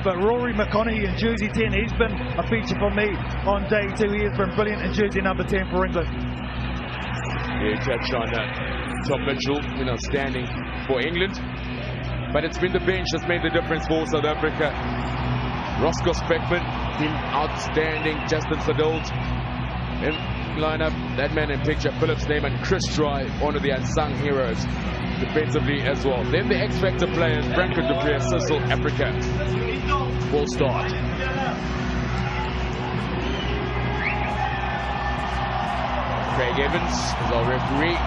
but Rory McConaughey in jersey 10, he's been a feature for me on day 2. He has been brilliant in jersey number 10 for England. Yeah, catch on Tom Mitchell, standing for England. But it's been the bench that's made the difference for South Africa. Roscoe Speckman, been outstanding. Justin Sadold in lineup. That man in picture, Phillips name, and Chris Dry, one of the unsung heroes defensively as well. Then the X-Factor players, Branko de Beer, Cecil, Africa. Full start. Craig Evans is our referee.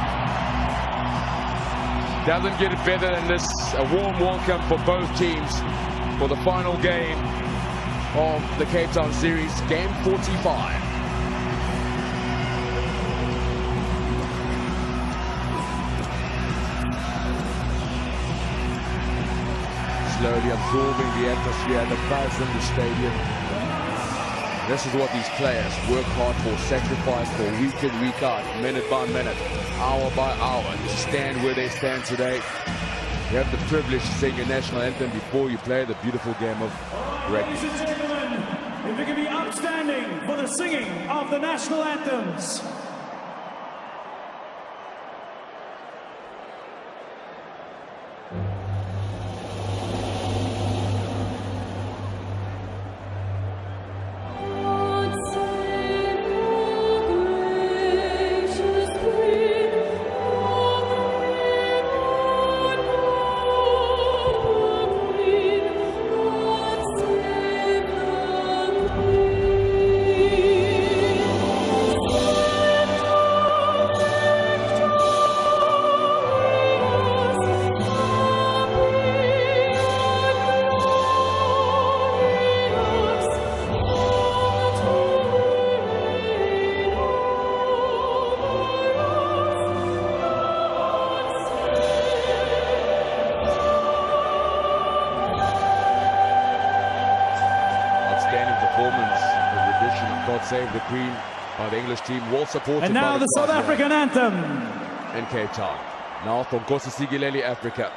Doesn't get it better than this. A warm welcome for both teams for the final game of the Capetown series, game 45. Slowly absorbing the atmosphere, the buzz in the stadium. This is what these players work hard for, sacrifice for, week in, week out, minute by minute, hour by hour, to stand where they stand today. You have the privilege to sing your national anthem before you play the beautiful game of rugby. Ladies and gentlemen, if you can be upstanding for the singing of the national anthems. Save the Queen by the English team, well supported. And now by the South African anthem in Cape Town. Now for Nkosi Sikeleli, Africa.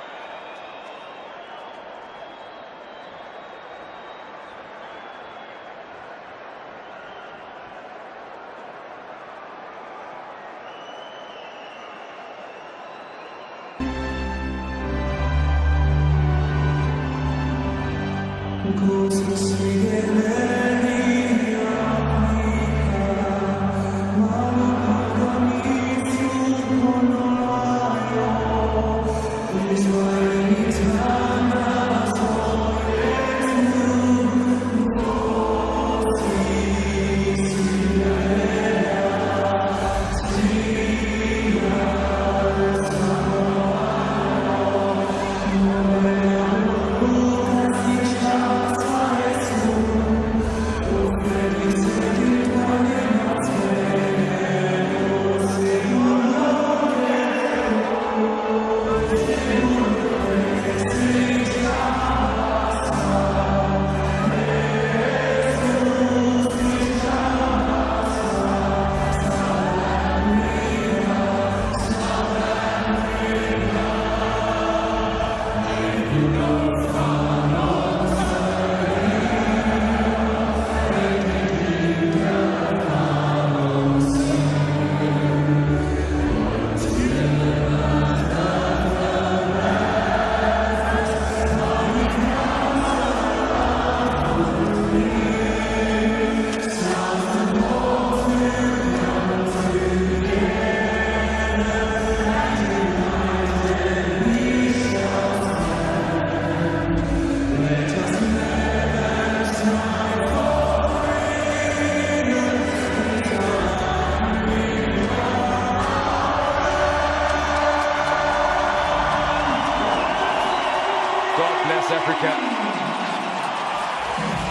Africa.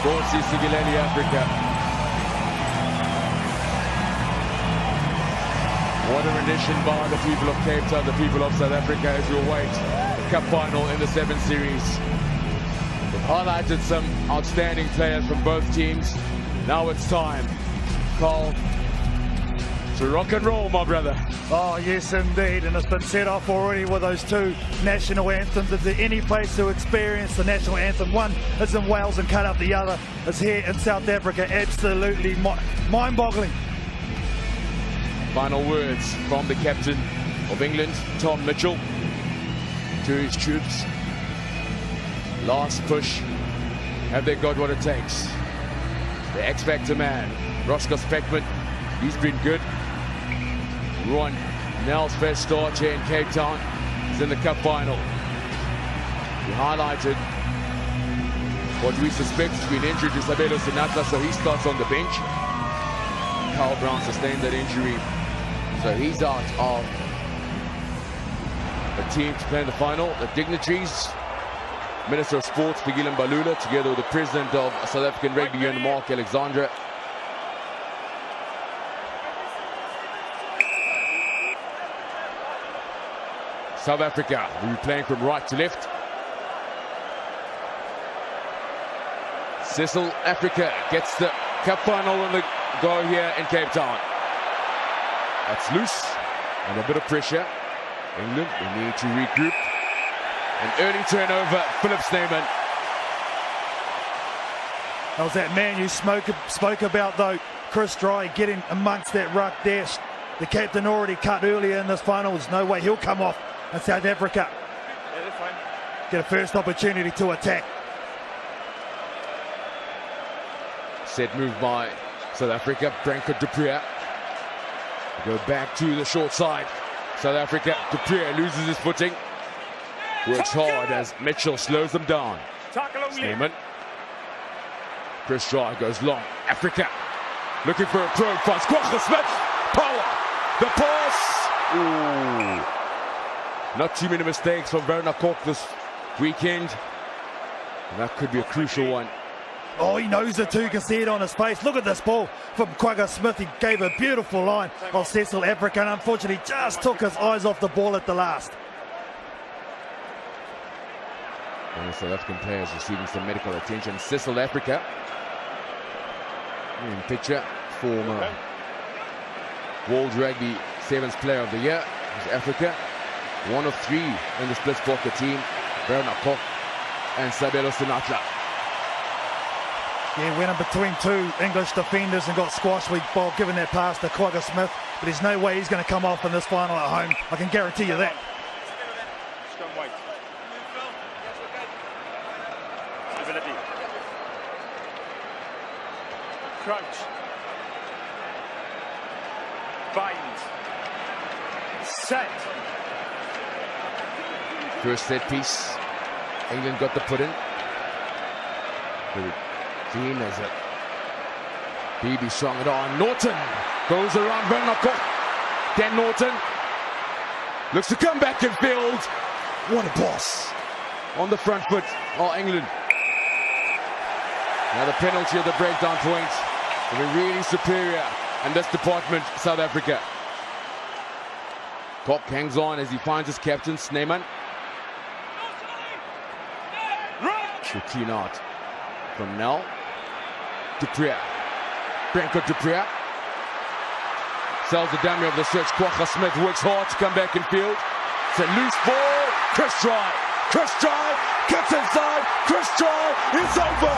Nkosi Sikeleli, Africa. What a rendition by the people of Cape Town, the people of South Africa, as we await the Cup final in the 7 series. We've highlighted some outstanding players from both teams. Now it's time. Carl, To rock and roll, my brother. Oh, yes, indeed. And it's been set off already with those two national anthems. Is there any place to experience the national anthem? One is in Wales and cut up, the other is here in South Africa. Absolutely mind-boggling. Final words from the captain of England, Tom Mitchell, to his troops. Last push. Have they got what it takes? The X-Factor man, Roscoe Speckman, he's been good. Ron Nell's first start here in Cape Town. He's in the cup final. He highlighted what we suspect has been injured to Sabelo Sinatla, so he starts on the bench. Carl Brown sustained that injury, so he's out of the team to play in the final. The dignitaries, Minister of Sports Pigilan Balula, together with the President of South African Rugby Union, Mark Alexandra. South Africa will be playing from right to left. Cecil Africa gets the cup final on the go here in Cape Town. That's loose and a bit of pressure. England, they need to regroup. An early turnover, Philip Snyman. That was that man you spoke about, though, Chris Dry, getting amongst that ruck there. The captain already cut earlier in this final. There's no way he'll come off in South Africa. Yeah, that's fine. Get a first opportunity to attack. Set move by South Africa. Branko de Preer. Go back to the short side. South Africa, de Preer loses his footing. Works hard as Mitchell slows them down. Snyman. Chris Dry goes long. Africa looking for a probe. Finds Kwagga Smith. Power. The pass. Ooh. Not too many mistakes from Werner Kok this weekend. And that could be a crucial one. Oh, he knows it too. You can see it on his face. Look at this ball from Kwagga Smith. He gave a beautiful line of Cecil Africa, and unfortunately just took his eyes off the ball at the last. One of the South African players receiving some medical attention. Cecil Africa. In picture, former World Rugby Sevens Player of the Year. Is Africa. One of three in the split pocket team. Werner Kok and Sabelo Sinatla. Yeah, went in between two English defenders and got squashed with ball, giving that pass to Kwagga Smith. But there's no way he's going to come off in this final at home. I can guarantee you that. Scrum white. Stability. Crouch. Bind. Set. First set piece. England got the put in. Clean as it. BB strung it on. Norton goes around Werner Kok. Dan Norton looks to come back in field. What a boss on the front foot. Oh, England. Now the penalty of the breakdown point. They're really superior in this department, South Africa. Kok hangs on as he finds his captain, Snyman. To clean out from Nell. De Preer. Branko de Preer. Sells the dummy of the search. Kwagga Smith works hard to come back in field. It's a loose ball. Chris Dry. Chris Dry gets inside. Chris Dry is over.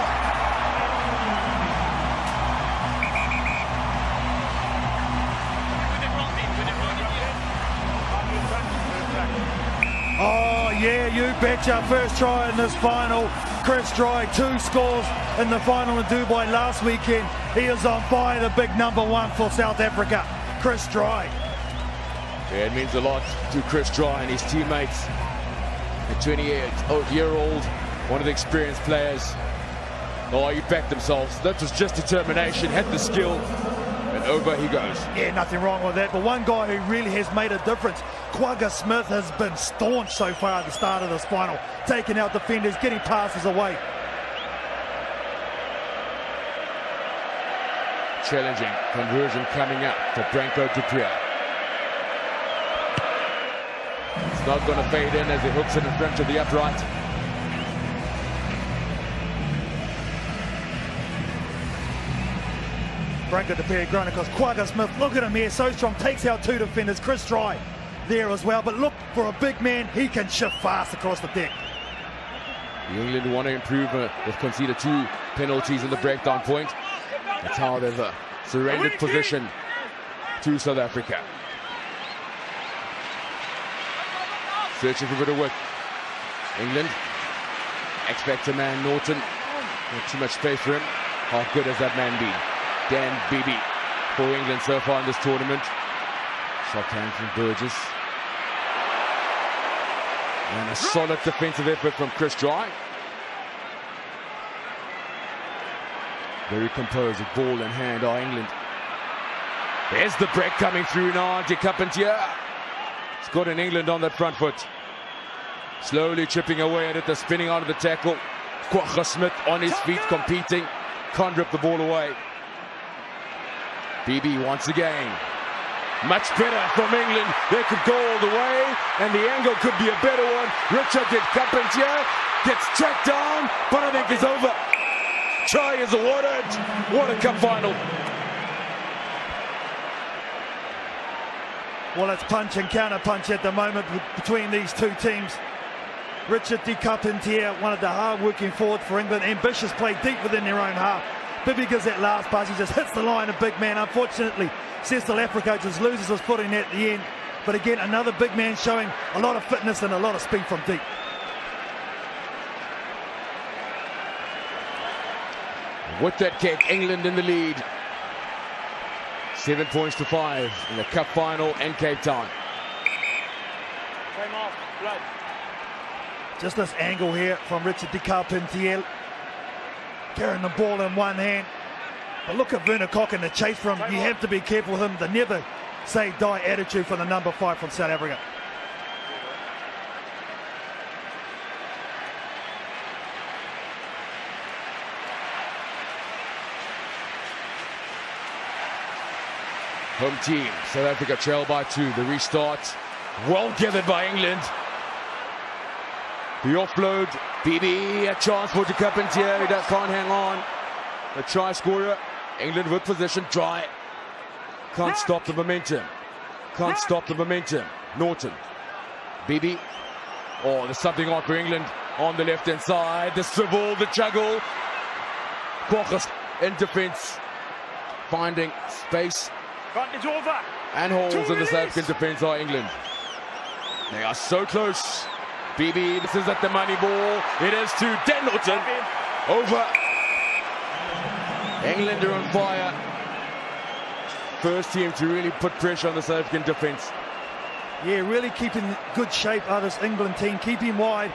Oh, yeah, you betcha. First try in this final. Chris Dry, 2 scores in the final in Dubai last weekend. He is on fire, the big number 1 for South Africa, Chris Dry. Yeah, it means a lot to Chris Dry and his teammates. A 28-year-old, one of the experienced players. Oh, he backed themselves. That was just determination, had the skill, and over he goes. Yeah, nothing wrong with that. But one guy who really has made a difference, Kwagga Smith, has been staunch so far at the start of this final, taking out defenders, getting passes away. Challenging conversion coming up for Branko de Preer. It's not going to fade in as he hooks it in front of the upright. Branko de Perry grown across. Quagga Smith, look at him here, so strong, takes out two defenders. Chris Dry there as well, but look, for a big man, he can shift fast across the deck. England want to improve. They've conceded 2 penalties in the breakdown point. That's how they've surrendered possession to South Africa. Searching for a bit of work. England expect a man, Norton. Not too much space for him. How good has that man been? Dan Beebe for England so far in this tournament. Shot hand from Burgess. And a solid defensive effort from Chris Dry. Very composed with ball in hand are England. There's the break coming through now. Capetown. It's got an England on that front foot. Slowly chipping away at it. They're spinning out of the tackle. Quagga Smith on his feet competing. Can't rip the ball away. BB once again. Much better from England. They could go all the way, and the angle could be a better one. Richard did Capetown, gets tracked down, but I think it's over. Try is awarded. What a cup final. Well, it's punch and counter punch at the moment between these two teams. Richard de Capetown, one of the hard-working forwards for England. Ambitious play deep within their own half. Bibby gives that last pass. He just hits the line, a big man. Unfortunately, Cecil Africa just loses his footing at the end. But again, another big man showing a lot of fitness and a lot of speed from deep. With that kick, England in the lead. 7 points to 5 in the cup final in Cape Town. Time off, blood. Just this angle here from Richard de Capetown. Carrying the ball in one hand. But look at Werner Kok in the chase from him. You have to be careful with him. The never say die attitude for the number 5 from South Africa. Home team, South Africa trail by 2. The restart, well gathered by England. The offload, BB, a chance for de Capetown. He can't hang on. The try scorer, England with possession, Dry. Can't stop the momentum. Can't stop the momentum. Norton, BB. Oh, there's something on for England on the left-hand side. The swivel, the juggle. Quagga in defence, finding space. It's over. And holes in the South African defence are England. They are so close. BB, this is at the money ball. It is to Dan Norton. Over. England are on fire. First team to really put pressure on the South African defence. Yeah, really keeping good shape of this England team. Keep him wide.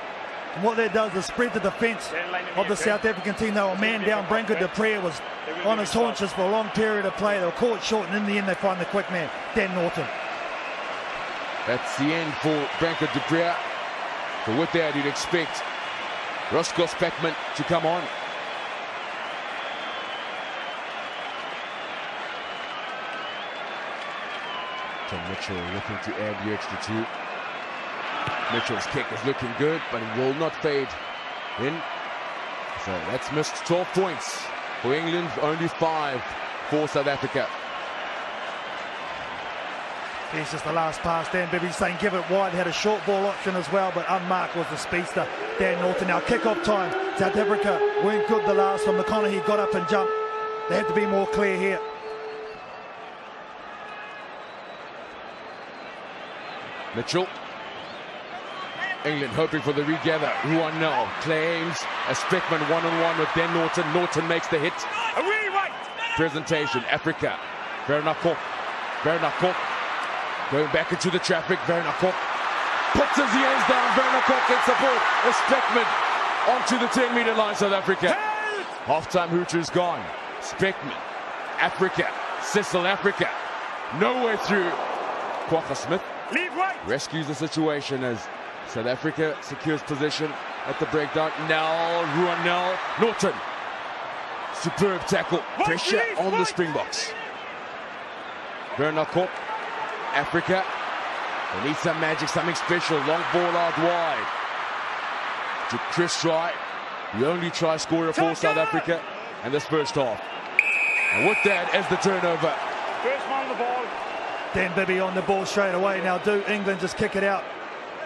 And what that does is spread the defence of the South African team. They were man down. Branko de Perry was on his haunches for a long period of play. They were caught short, and in the end they find the quick man, Dan Norton. That's the end for Branko de Perry. But with that, you'd expect Roscoe Speckman to come on. Tom Mitchell looking to add the extra 2. Mitchell's kick is looking good, but it will not fade in. So that's missed 12 points for England, only 5 for South Africa. Here's just the last pass. Dan Bibby saying give it wide. Had a short ball option as well, but unmarked was the speedster, Dan Norton. Now kick-off time. South Africa weren't good the last one. McConaughey got up and jumped. They have to be more clear here. Mitchell. England hoping for the regather. 1-0. Claims a Speckman one-on-one with Dan Norton. Norton makes the hit. Presentation. Africa. Werner Kok. Going back into the traffic. Werner Kok puts his hands down. Werner Kok gets support. A Speckman onto the 10-meter line. South Africa. Half-time hooter's gone. Speckman. Africa. Cecil Africa. Nowhere through. Quagga Smith rescues the situation as South Africa secures possession at the breakdown. Now, Ruanel Norton. Superb tackle. Pressure on the Springboks. Werner Kok. Africa. They need some magic, something special. Long ball out wide. To Chris Dry. The only try scorer for South Africa in this first half. And with that as the turnover. First man on the ball. Dan Bibby on the ball straight away. Now, do England just kick it out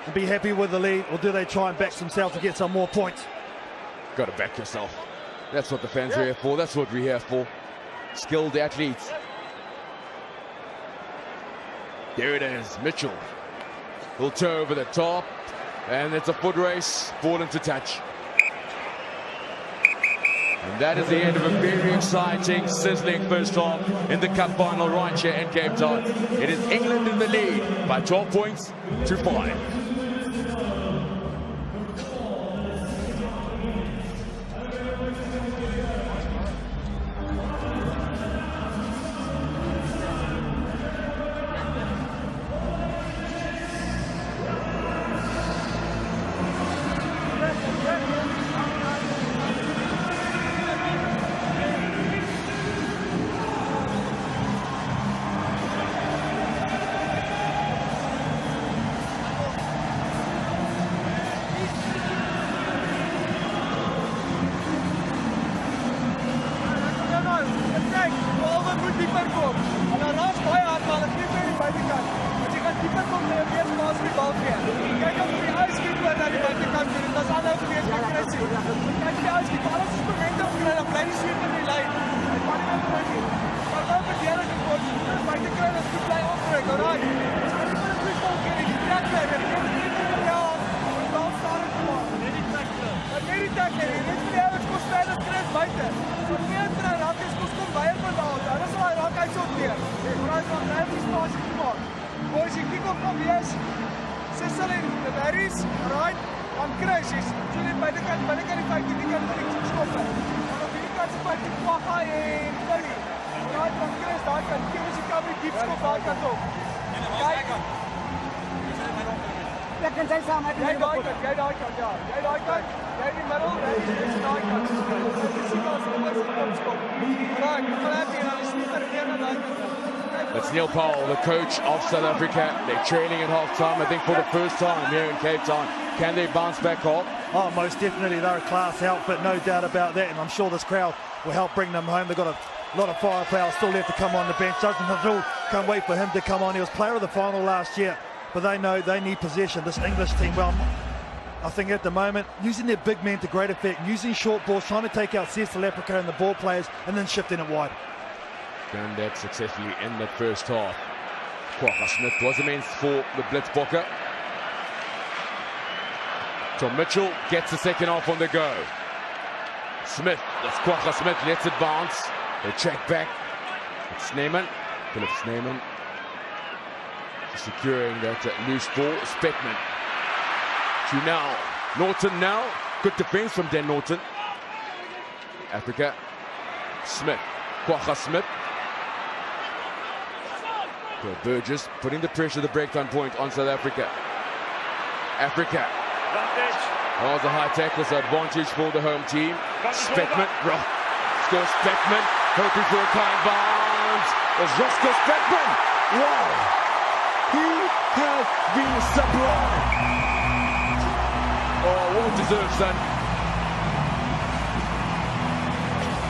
and be happy with the lead, or do they try and back themselves to get some more points? Got to back yourself. That's what the fans are here for. That's what we're here for. Skilled athletes. There it is, Mitchell. He'll toe over the top, and it's a foot race. Ball into touch. And that is the end of a very exciting, sizzling first half in the Cup final right here in Cape Town. It is England in the lead by 12 points to 5. That's Neil Powell, the coach of South Africa. They're trailing at half-time, I think, for the first time here in Cape Town. Can they bounce back up? Oh, most definitely. They're a class outfit, no doubt about that. And I'm sure this crowd will help bring them home. They've got a lot of firepower still left to come on the bench. Justin Hazul, can't wait for him to come on. He was player of the final last year, but they know they need possession. This English team, well, I think at the moment, using their big men to great effect, using short balls, trying to take out South Africa and the ball players, and then shifting it wide. Done that successfully in the first half. Kwagga Smith was immense for the Blitzbokke. Tom Mitchell gets the second half on the go. Smith, that's Kwagga Smith, lets it bounce. They check back. It's Sneeman, Philip Sneeman, securing that loose ball. Speckman to now. Norton now. Good defense from Dan Norton. Africa. Smith, Kwagga Smith. Burgess putting the pressure, the breakdown point on South Africa. Africa. Oh, the high tackle, so advantage for the home team. Speckman, scores Speckman, hoping for a kind bounce. There's Roscoe Speckman. Wow, he has been sublime. Oh, well deserved, son.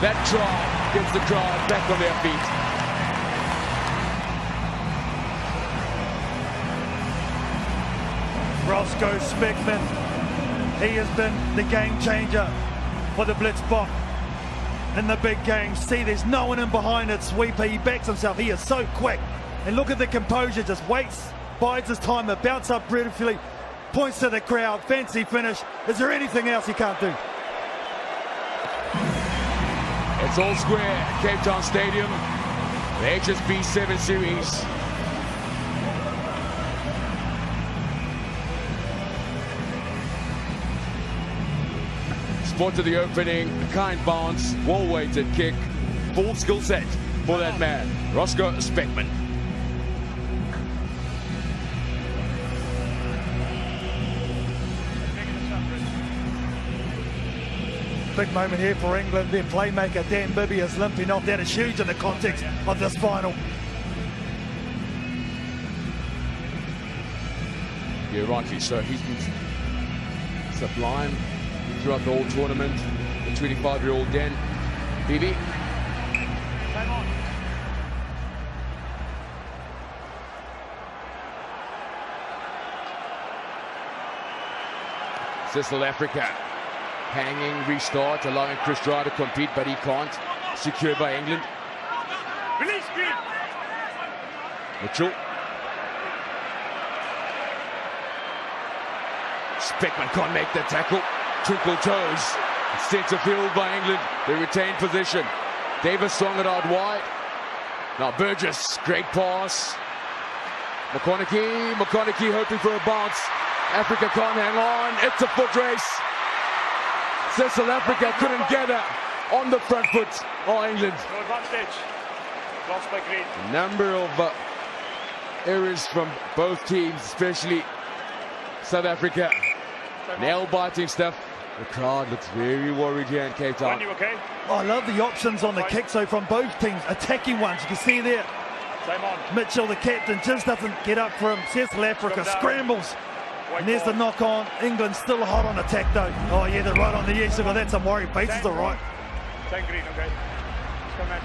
That try gets the crowd back on their feet. Roscoe Speckman, he has been the game changer for the Blitzbokke in the big games. See, there's no one in behind it. Sweeper, he backs himself. He is so quick. And look at the composure, just waits, bides his time, it bounces up beautifully, points to the crowd, fancy finish. Is there anything else he can't do? It's all square at Cape Town Stadium. The HSB 7 Series. Spot to the opening, kind bounce, well-weighted kick, full skill set for that man, Roscoe Speckman. Big moment here for England. Their playmaker Dan Bibby is limping off. That is huge in the context of this final. Yeah, rightly so. He's been sublime throughout the whole tournament. The 25-year-old Dan Bibby. Time on. South Africa hanging, restart, allowing Chris Dry to compete, but he can't. Secured by England. Release green. Mitchell. Speckman can't make the tackle. Twinkle toes. Centre field by England. They retain position. Davis swung it out wide. Now Burgess, great pass. McConaughey hoping for a bounce. Africa can't hang on. It's a foot race. South Africa couldn't gather on the front foot. Oh, England. No advantage. Lost by green. A number of errors from both teams, especially South Africa. Nail-biting stuff. The crowd looks very worried here in Capetown. You okay? Oh, I love the options on the kick, so from both teams, attacking ones. You can see there, Time on. Mitchell, the captain, just doesn't get up for him. South Africa scrambles. And there's the knock on. England still hot on attack though. Oh yeah, they're right on the edge. But that's some worried faces, all right. Time green, okay. Let's come in.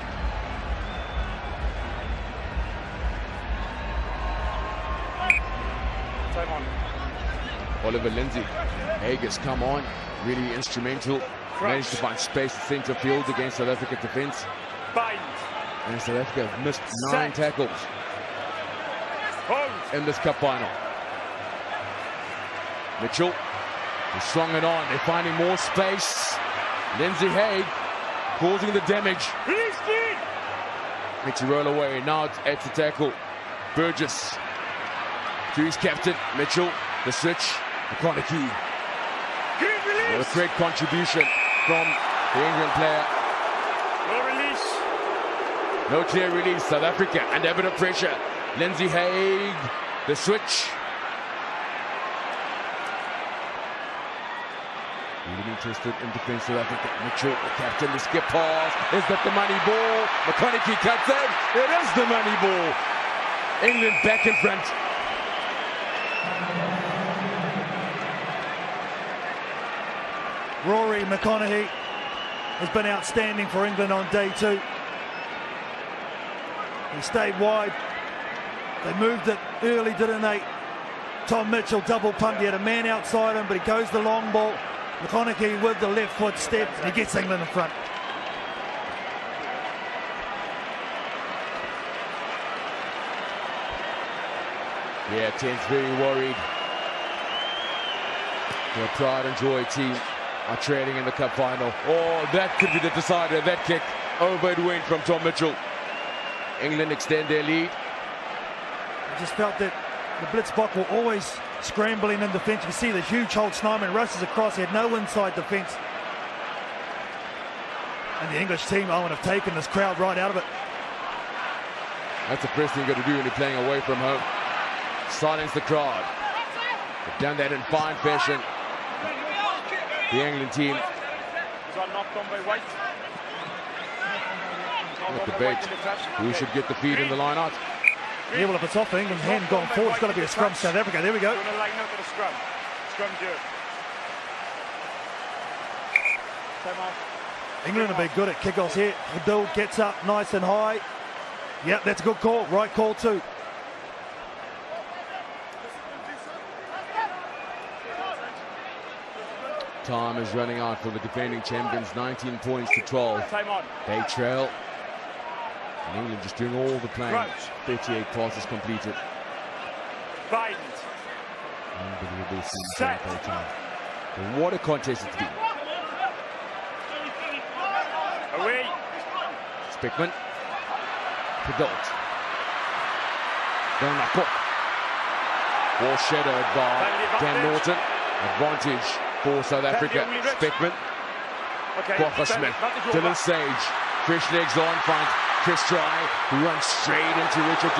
Time on. Oliver Lindsay. Hager's come on. Really instrumental. Managed to find space at centre field against South Africa defence. Bind. And South Africa have missed 9 tackles Hold. in this cup final. Mitchell is swung it on. They're finding more space. Lindsay Haig causing the damage. Release green. It's a roll away. Now it's the tackle. Burgess to his captain. Mitchell, the switch. McConaughey. Green What release. a great contribution from the England player. No release. No clear release. South Africa under a bit of pressure. Lindsay Haig, the switch. Really interested in defence. South Africa. Mitchell, the captain, the skip pass. Is that the money ball? McConaughey cuts in. It is the money ball. England back in front. Rory McConaughey has been outstanding for England on day 2. He stayed wide. They moved it early, didn't they? Tom Mitchell double pumped. He had a man outside him, but he goes the long ball. McConaughey with the left foot step, and he gets England in front. Yeah, 10's very worried. The Pride and Joy team are trailing in the cup final. Oh, that could be the decider. That kick over it went from Tom Mitchell. England extend their lead. I just felt that the Blitzbok were always scrambling in defence. You can see the huge hold. Snyman rushes across. He had no inside defence. And the English team, Owen, have taken this crowd right out of it. That's the first thing you've got to do when you're playing away from home. Silence the crowd. They've done that in fine fashion. The England team. Is that knocked on by White? With debate who should get the feed in the line out. Yeah, well, if it's off England's hand gone forward, it's got to be a scrum. South Africa, there we go. Going to line out to the scrum. Scrum jerk. Time off. England have been good at kickoffs here. The build gets up nice and high. Yep, that's a good call. Right call too. Time is running out for the defending champions. 19 points to 12. Time on. They trail. And England just doing all the playing. Crouch. 38 passes completed. Bind. Unbelievable scene for Set. Capetown. But what a contest it's been. Away. Speckman. Pedalt. Donakok. Ball shadowed by Dan Norton. Advantage for South Africa. Speckman. Okay. Kwagga Smith. Dylan Sage. Fresh legs on. Finds Chris Dry, who runs straight into Richard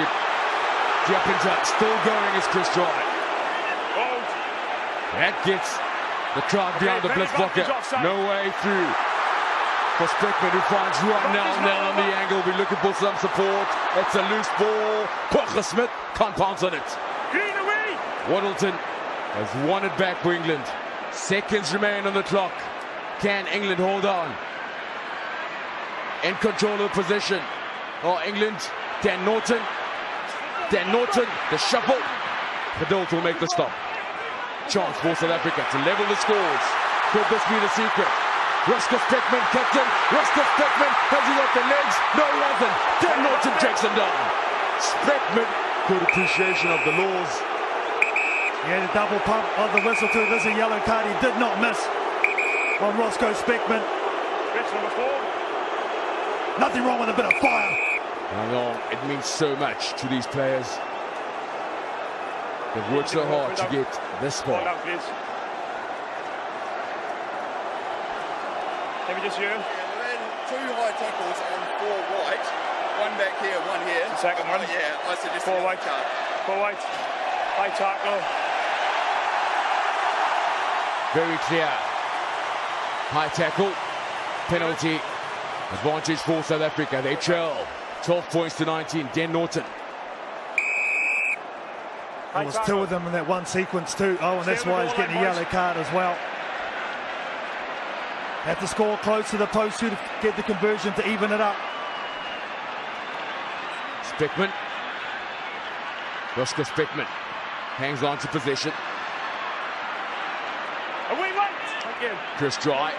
Diapinta. Still going is Chris Dry. Hold. That gets the crowd behind the Blitzblocker. No way through for Speckman, who finds right now on the angle. We're looking for some support. It's a loose ball. Kwagga Smith can't pounce on it. Green away. Waddleton has won it back for England. Seconds remain on the clock. Can England hold on? In control of position. Oh, England. Dan Norton. The shuffle. Geduld will make the stop. Chance for South Africa to level the scores. Could this be the secret? Rugby Speckman, captain. Rugby Speckman, has he got the legs? No, he hasn't. Dan Norton takes him down. Speckman, good appreciation of the laws. He had a double pump of the whistle too. This is a yellow card. He did not miss on Roscoe Speckman. Nothing wrong with a bit of fire. I know, it means so much to these players. They've worked so hard to get this far. Let me just hear. Two high tackles on 4 white. One back here, one here. The second one? Yeah, I suggest 4 white. 4 white. High tackle. Very clear. High tackle. Penalty. Advantage for South Africa. They trail 12 points to 19. Dan Norton. There was 2 of them in that one sequence too. Oh, and that's why he's getting a yellow card as well. Have to score close to the post to get the conversion to even it up. Speckman. Rugby Speckman hangs on to possession. Away, white. Thank you. Chris Dry.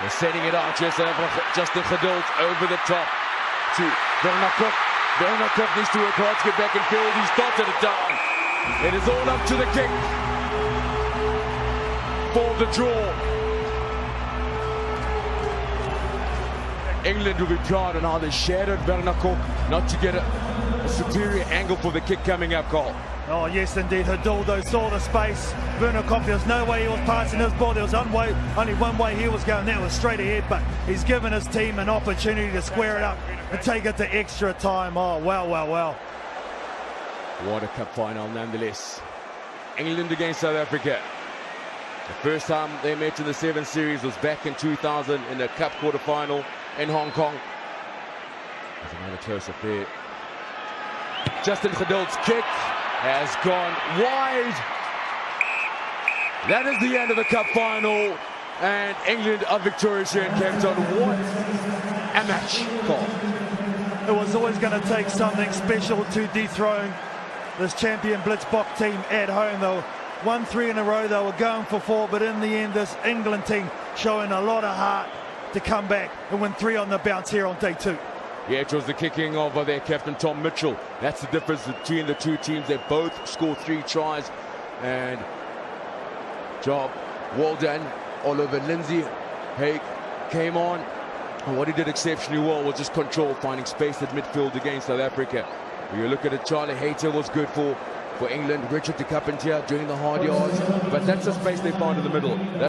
They're setting it up. Justin Geduld over the top to Bernard Cook. Bernard Cook needs to work hard to get back in field. He's dotted it down. It is all up to the kick for the draw. England will be proud on how they shattered Bernard Cook not to get a superior angle for the kick coming up, Cole. Oh, yes, indeed. Hidalgo saw the space. Bernard Cook, there was no way he was passing his ball. There was only one way he was going. That was straight ahead, but he's given his team an opportunity to square it up and take it to extra time. Oh, well. What a cup final nonetheless. England against South Africa. The first time they met in the 7 series was back in 2000 in the cup quarter-final in Hong Kong. There's another close affair. Justin Geduld's kick has gone wide. That is the end of the cup final, and England are victorious here in Capetown. What a match, Paul. It was always going to take something special to dethrone this champion Blitzboks team at home. They won 3 in a row. They were going for 4, but in the end, this England team showing a lot of heart to come back and win 3 on the bounce here on day 2. Yeah, it was the kicking of their captain Tom Mitchell. That's the difference between the two teams. They both scored 3 tries, and job well done. Oliver Lindsay Haig came on, and what he did exceptionally well was just control, finding space at midfield against South Africa. When you look at it, Charlie Hayter was good for England. Richard de Carpentier doing the hard yards, but that's the space they found in the middle.